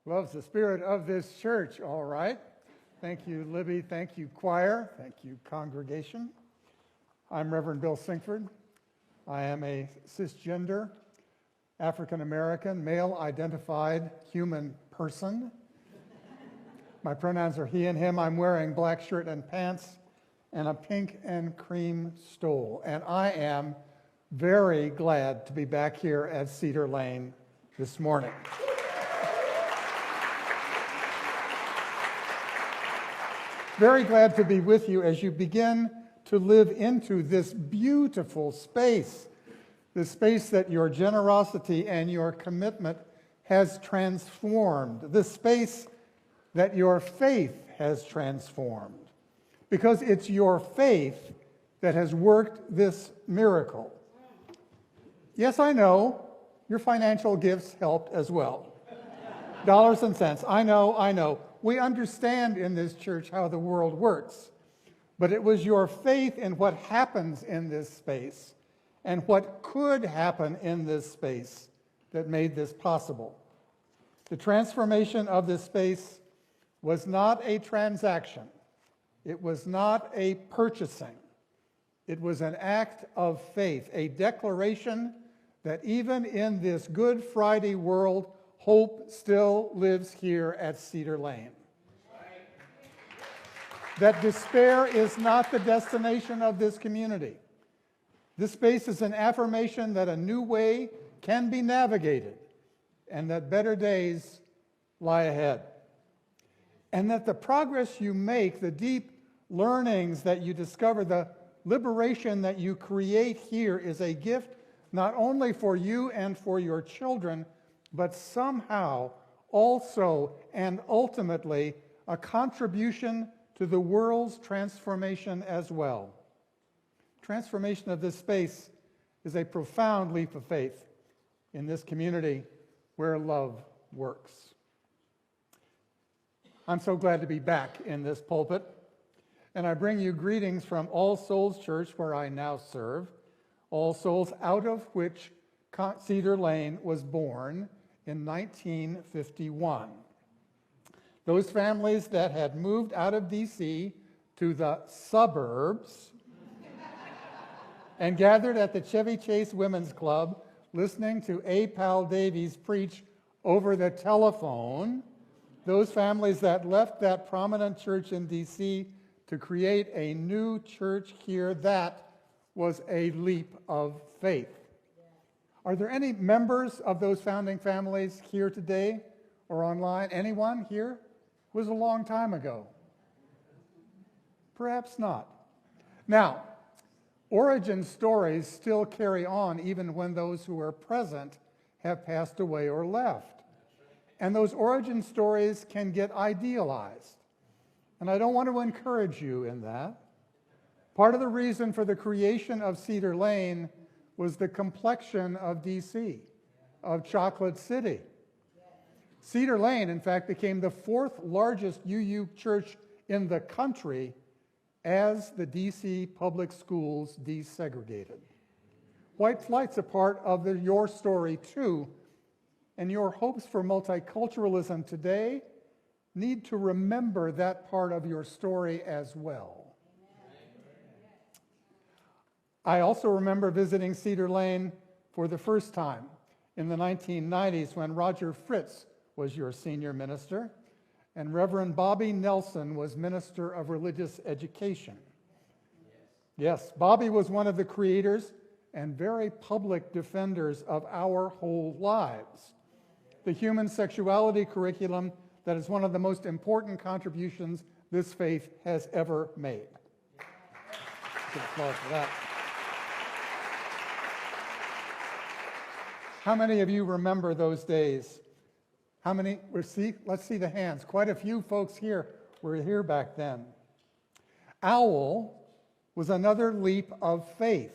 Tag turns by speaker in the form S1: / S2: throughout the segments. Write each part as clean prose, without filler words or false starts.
S1: Loves the spirit of this church, all right. Thank you, Libby. Thank you, choir. Thank you, congregation. I'm Reverend Bill Sinkford. I am a cisgender, African-American, male-identified human person. My pronouns are he and him. I'm wearing black shirt and pants and a pink and cream stole. And I am very glad to be back here at Cedar Lane this morning. Very glad to be with you as you begin to live into this beautiful space, the space that your generosity and your commitment has transformed, the space that your faith has transformed, because it's your faith that has worked this miracle. Yes, I know, your financial gifts helped as well. Dollars and cents, I know. We understand in this church how the world works, but it was your faith in what happens in this space and what could happen in this space that made this possible. The transformation of this space was not a transaction. It was not a purchasing. It was an act of faith, a declaration that even in this Good Friday world, hope still lives here at Cedar Lane. That despair is not the destination of this community. This space is an affirmation that a new way can be navigated and that better days lie ahead. And that the progress you make, the deep learnings that you discover, the liberation that you create here is a gift not only for you and for your children, but somehow also and ultimately a contribution to the world's transformation as well. Transformation of this space is a profound leap of faith in this community where love works. I'm so glad to be back in this pulpit, and I bring you greetings from All Souls Church, where I now serve, All Souls, out of which Cedar Lane was born in 1951. Those families that had moved out of D.C. to the suburbs and gathered at the Chevy Chase Women's Club listening to A. Pal Davies preach over the telephone, those families that left that prominent church in D.C. to create a new church here, that was a leap of faith. Are there any members of those founding families here today or online? Anyone here? It was a long time ago. Perhaps not. Now, origin stories still carry on even when those who are present have passed away or left. And those origin stories can get idealized. And I don't want to encourage you in that. Part of the reason for the creation of Cedar Lane was the complexion of D.C., of Chocolate City. Cedar Lane, in fact, became the fourth largest UU church in the country as the D.C. public schools desegregated. White flight's a part of your story, too, and your hopes for multiculturalism today need to remember that part of your story as well. I also remember visiting Cedar Lane for the first time in the 1990s when Roger Fritz was your senior minister, and Reverend Bobby Nelson was Minister of Religious Education. Yes, Bobby was one of the creators and very public defenders of Our Whole Lives, the human sexuality curriculum that is one of the most important contributions this faith has ever made. Good applause for that. How many of you remember those days? How many? Let's see the hands. Quite a few folks here were here back then. OWL was another leap of faith,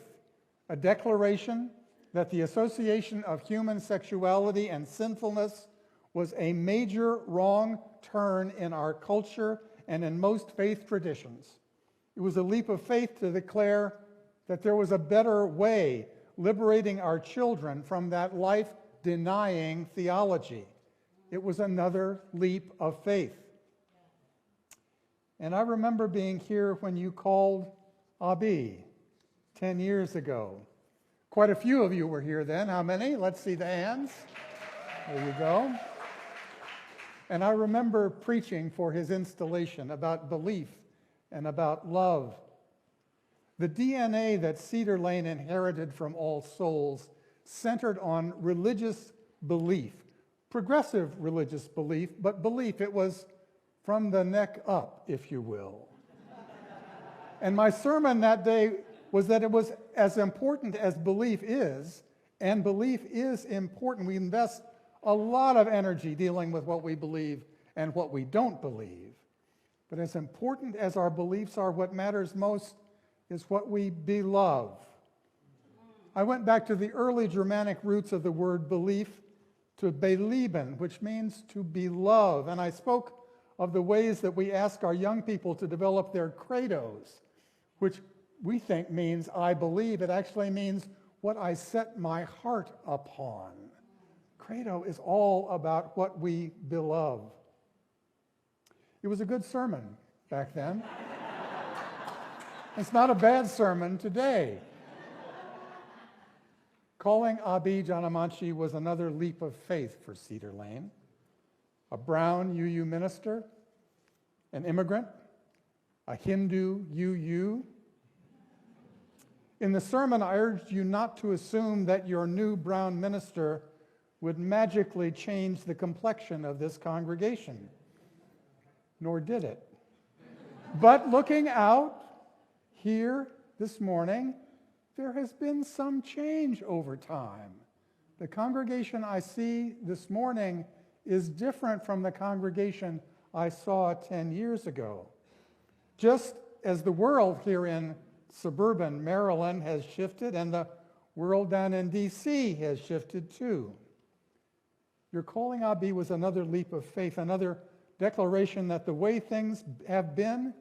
S1: a declaration that the association of human sexuality and sinfulness was a major wrong turn in our culture and in most faith traditions. It was a leap of faith to declare that there was a better way, liberating our children from that life-denying theology. It was another leap of faith. And I remember being here when you called Abi 10 years ago. Quite a few of you were here then. How many? Let's see the hands. There you go. And I remember preaching for his installation about belief and about love. The DNA that Cedar Lane inherited from All Souls centered on religious belief, progressive religious belief, but belief. It was from the neck up, if you will. And my sermon that day was that it was as important as belief is, and belief is important. We invest a lot of energy dealing with what we believe and what we don't believe. But as important as our beliefs are, what matters most is what we belove. I went back to the early Germanic roots of the word belief, to belieben, which means to belove. And I spoke of the ways that we ask our young people to develop their credos, which we think means I believe. It actually means what I set my heart upon. Credo is all about what we belove. It was a good sermon back then. It's not a bad sermon today. Calling Abi Janamanchi was another leap of faith for Cedar Lane. A brown UU minister, an immigrant, a Hindu UU. In the sermon, I urged you not to assume that your new brown minister would magically change the complexion of this congregation. Nor did it. But looking out here this morning, there has been some change over time. The congregation I see this morning is different from the congregation I saw 10 years ago. Just as the world here in suburban Maryland has shifted, and the world down in D.C. has shifted too. Your calling Abi was another leap of faith, another declaration that the way things have been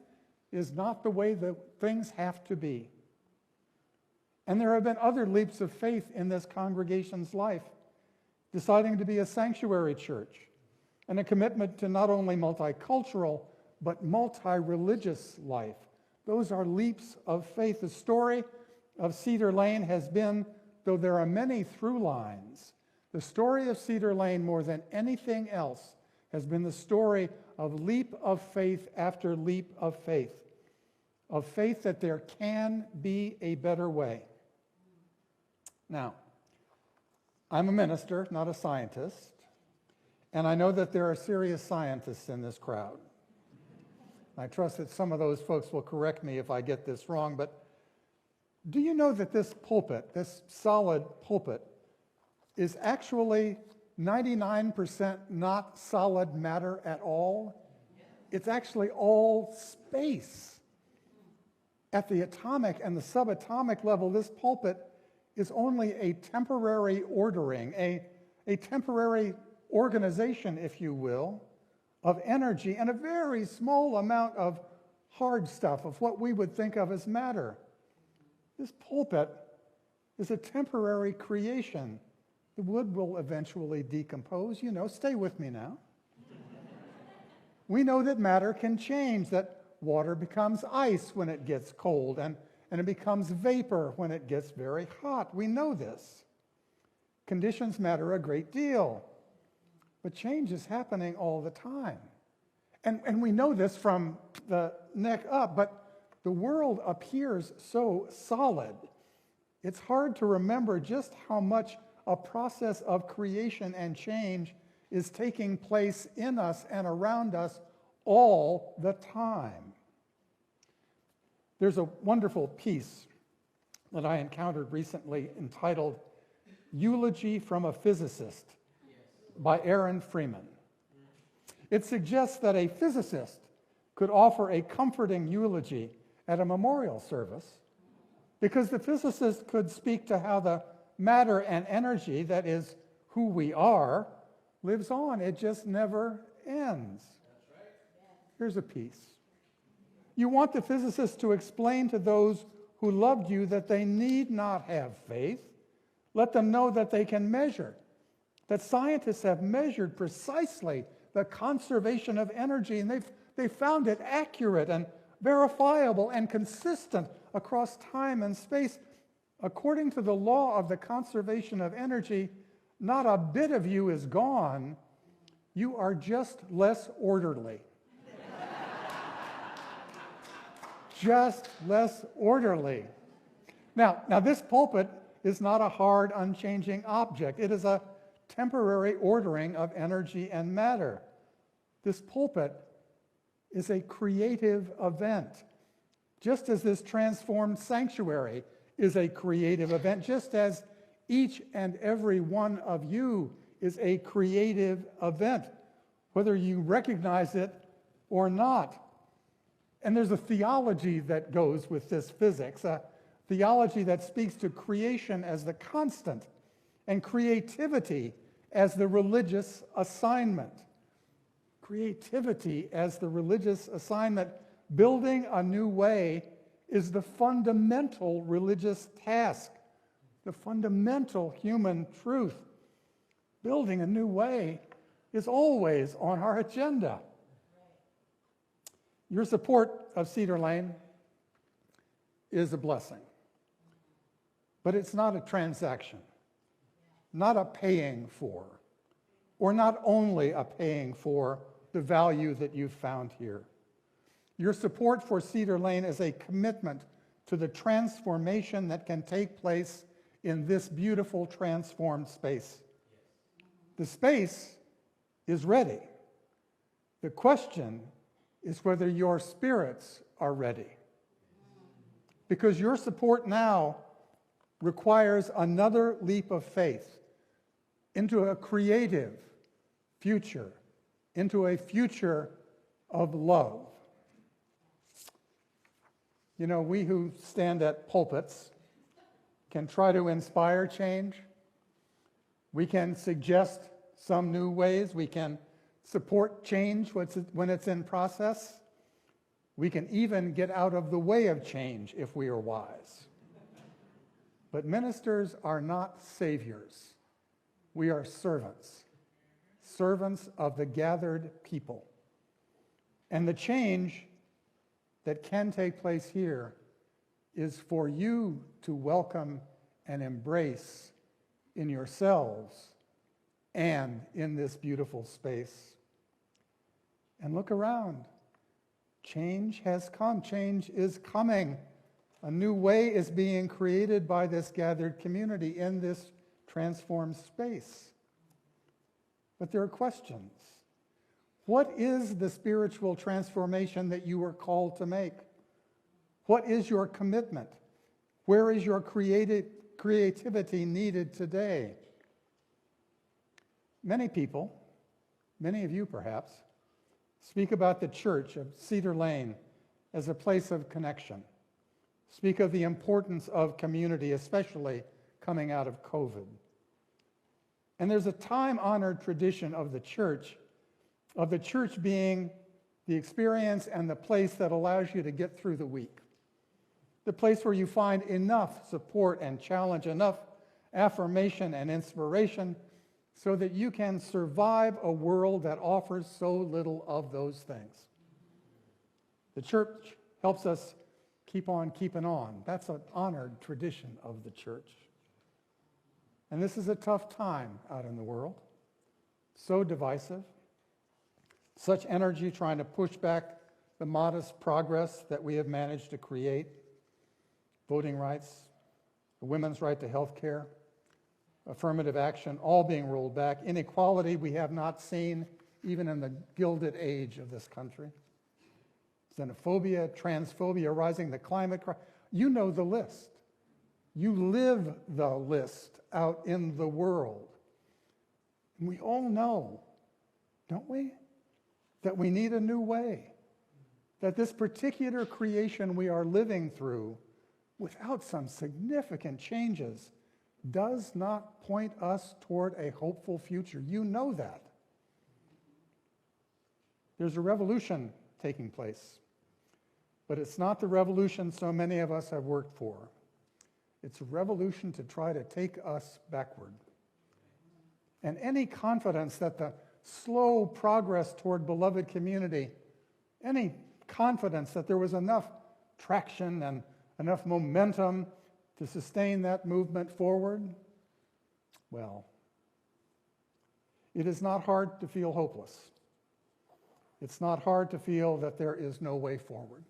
S1: is not the way that things have to be. And there have been other leaps of faith in this congregation's life, deciding to be a sanctuary church and a commitment to not only multicultural, but multi-religious life. Those are leaps of faith. The story of Cedar Lane has been, though there are many through lines, the story of Cedar Lane more than anything else has been the story of leap of faith after leap of faith that there can be a better way. Now, I'm a minister, not a scientist, and I know that there are serious scientists in this crowd. I trust that some of those folks will correct me if I get this wrong, but do you know that this pulpit, this solid pulpit, is actually 99% not solid matter at all? It's actually all space. At the atomic and the subatomic level, this pulpit is only a temporary ordering, a temporary organization, if you will, of energy and a very small amount of hard stuff, of what we would think of as matter. This pulpit is a temporary creation. The wood will eventually decompose. You know, stay with me now. We know that matter can change, that water becomes ice when it gets cold, and it becomes vapor when it gets very hot. We know this. Conditions matter a great deal. But change is happening all the time. And we know this from the neck up, but the world appears so solid. It's hard to remember just how much a process of creation and change is taking place in us and around us all the time. There's a wonderful piece that I encountered recently entitled Eulogy from a Physicist by Aaron Freeman. It suggests that a physicist could offer a comforting eulogy at a memorial service because the physicist could speak to how the matter and energy, that is who we are, lives on. It just never ends. That's right. Here's a piece. You want the physicist to explain to those who loved you that they need not have faith. Let them know that they can measure, that scientists have measured precisely the conservation of energy, and they've found it accurate and verifiable and consistent across time and space. According to the law of the conservation of energy, not a bit of you is gone. You are just less orderly. Just less orderly. Now, this pulpit is not a hard, unchanging object. It is a temporary ordering of energy and matter. This pulpit is a creative event, just as this transformed sanctuary is a creative event, just as each and every one of you is a creative event, whether you recognize it or not. And there's a theology that goes with this physics, a theology that speaks to creation as the constant and creativity as the religious assignment. Creativity as the religious assignment. Building a new way is the fundamental religious task, the fundamental human truth. Building a new way is always on our agenda. Your support of Cedar Lane is a blessing, but it's not a transaction, not a paying for, or not only a paying for the value that you've found here. Your support for Cedar Lane is a commitment to the transformation that can take place in this beautiful transformed space. The space is ready. The question is whether your spirits are ready. Because your support now requires another leap of faith into a creative future, into a future of love. You know, we who stand at pulpits can try to inspire change. We can suggest some new ways. We can support change when it's in process. We can even get out of the way of change if we are wise. But ministers are not saviors. We are servants, servants of the gathered people. And the change that can take place here is for you to welcome and embrace in yourselves and in this beautiful space. And look around. Change has come. Change is coming. A new way is being created by this gathered community in this transformed space. But there are questions. What is the spiritual transformation that you are called to make? What is your commitment? Where is your creativity needed today? Many people, many of you perhaps, speak about the church of Cedar Lane as a place of connection. Speak of the importance of community, especially coming out of COVID. And there's a time-honored tradition of the church being the experience and the place that allows you to get through the week. The place where you find enough support and challenge, enough affirmation and inspiration so that you can survive a world that offers so little of those things. The church helps us keep on keeping on. That's an honored tradition of the church. And this is a tough time out in the world. So divisive. Such energy trying to push back the modest progress that we have managed to create. Voting rights, the women's right to health care, affirmative action, all being rolled back. Inequality we have not seen even in the Gilded Age of this country. Xenophobia, transphobia rising, the climate crisis. You know the list. You live the list out in the world. And we all know, don't we, that we need a new way. That this particular creation we are living through, without some significant changes, does not point us toward a hopeful future. You know that. There's a revolution taking place, but it's not the revolution so many of us have worked for. It's a revolution to try to take us backward. and any confidence that the slow progress toward beloved community, any confidence that there was enough traction and enough momentum to sustain that movement forward, well, it is not hard to feel hopeless. It's not hard to feel that there is no way forward.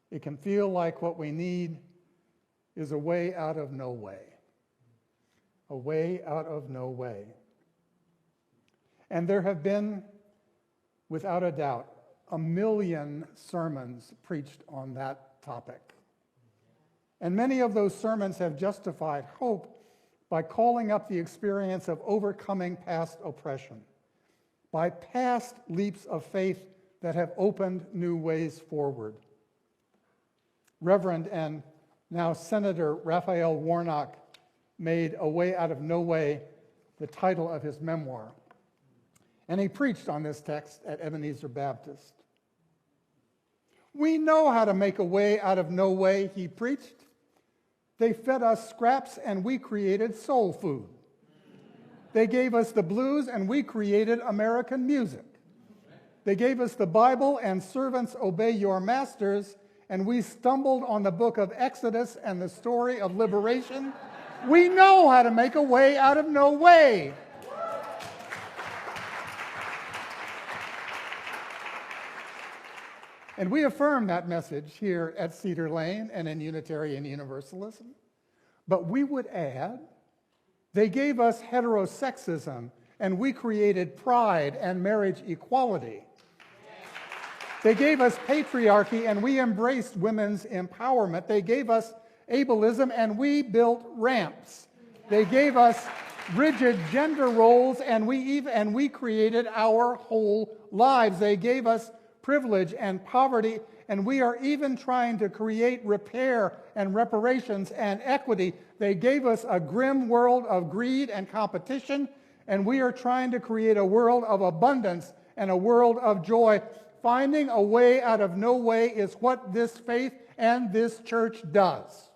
S1: It can feel like what we need is a way out of no way. A way out of no way. And there have been, without a doubt, 1 million sermons preached on that topic. And many of those sermons have justified hope by calling up the experience of overcoming past oppression, by past leaps of faith that have opened new ways forward. Reverend and now Senator Raphael Warnock made A Way Out of No Way the title of his memoir. And he preached on this text at Ebenezer Baptist. We know how to make a way out of no way, he preached. They fed us scraps and we created soul food. They gave us the blues and we created American music. They gave us the Bible and servants obey your masters, and we stumbled on the book of Exodus and the story of liberation. We know how to make a way out of no way. And we affirm that message here at Cedar Lane and in Unitarian Universalism. But we would add, they gave us heterosexism, and we created pride and marriage equality. They gave us patriarchy, and we embraced women's empowerment. They gave us ableism, and we built ramps. They gave us rigid gender roles, and we created our whole lives. They gave us privilege and poverty, and we are even trying to create repair and reparations and equity. They gave us a grim world of greed and competition, and we are trying to create a world of abundance and a world of joy. Finding a way out of no way is what this faith and this church does.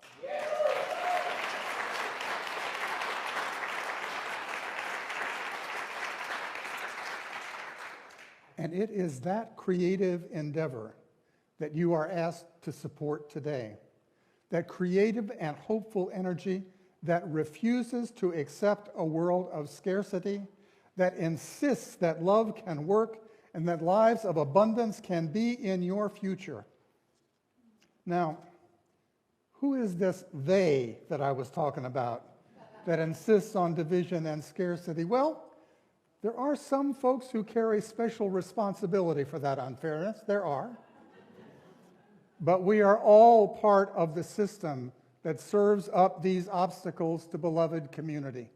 S1: And it is that creative endeavor that you are asked to support today. That creative and hopeful energy that refuses to accept a world of scarcity, that insists that love can work and that lives of abundance can be in your future. Now, who is this they that I was talking about that insists on division and scarcity? Well, there are some folks who carry special responsibility for that unfairness. There are. But we are all part of the system that serves up these obstacles to beloved community.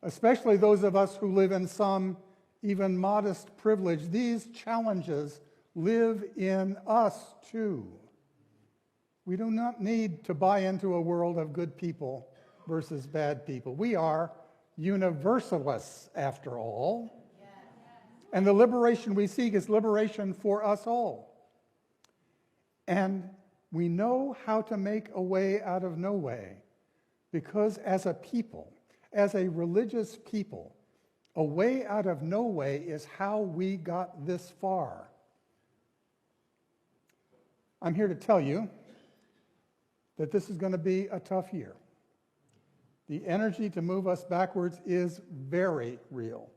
S1: Especially those of us who live in some even modest privilege. These challenges live in us too. We do not need to buy into a world of good people versus bad people. We are Universalists, after all. And the liberation we seek is liberation for us all. And we know how to make a way out of no way, because as a people, as a religious people, a way out of no way is how we got this far. I'm here to tell you that this is going to be a tough year. The energy to move us backwards is very real.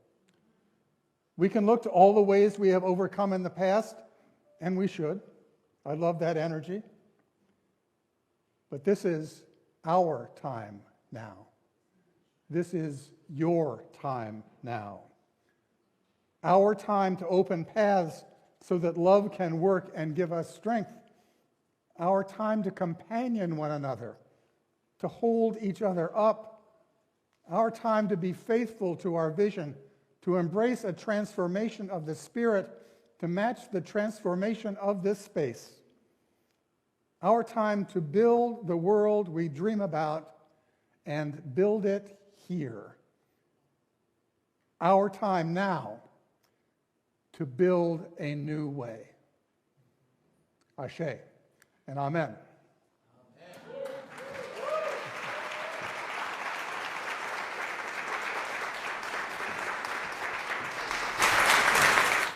S1: We can look to all the ways we have overcome in the past, and we should. I love that energy. But this is our time now. This is your time now. Our time to open paths so that love can work and give us strength. Our time to companion one another, to hold each other up. Our time to be faithful to our vision, to embrace a transformation of the Spirit to match the transformation of this space. Our time to build the world we dream about and build it here. Our time now to build a new way. Ashe and amen.